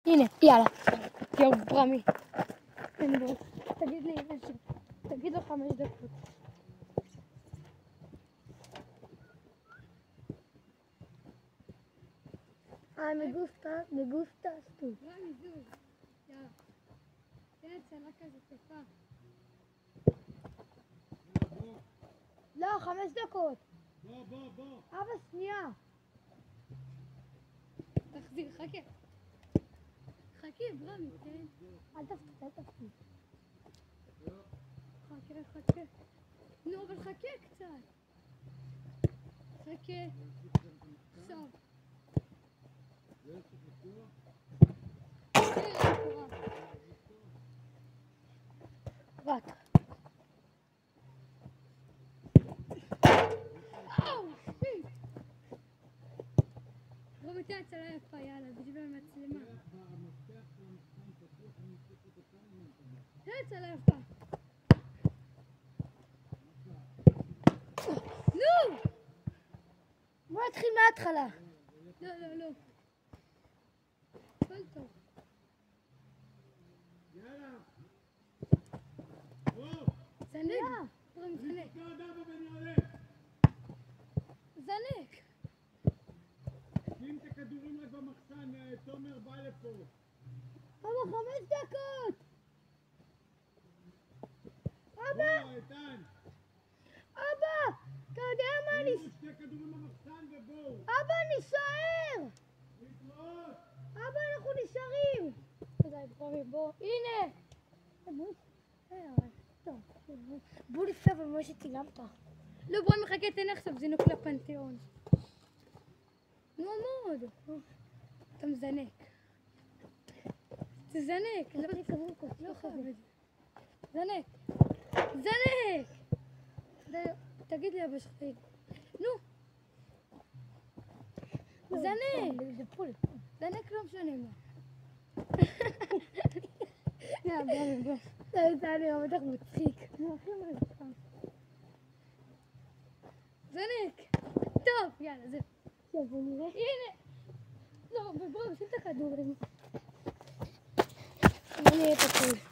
הנה, יאללה. יאו ברמי. אין בו. תגיד לי, תגיד לו 5 דקות. me gustas tú. רמי, זוז. יאללה. תן צלה כזאת יפה. לא, 5 דקות. בוא. אבא, שנייה. תחזיר, חכה. חכה, רמי, תן. אל תפסיק. חכה. נו, אבל חכה קצת. חכה. עכשיו. רק. רמי, תן הצלה יפה, יאללה, בשביל המצלמה. תן הצלה יפה. נו! בוא נתחיל מההתחלה. לא. הכל טוב. יאללה. זנק. רמי, זנק. זנק. שים את הכדורים רק במחסן, תומר בא לפה. אבא, 5 דקות. בוא, איתן. אבא, אתה יודע מה אני... שימו 2 כדורים במחסן ובואו. אבא, נישאר. להתראות. אבא, אנחנו נשארים. בוא. הנה. בוא לפני במה שצילמת. לא, בוא מחכה, תן עכשיו זינוק לפנתיאון. נו, עמוד. אתה מזנק. תזנק. לא חייב את זה. זנק. תגיד לי אבא שלך. נו. זנק לא משנה מה. בוא. זה היה בטח מצחיק. זנק. טוב, יאללה, זהו. בוא נראה. הנה. לא, בוא, שים את הכדור. בוא נראה את הכול.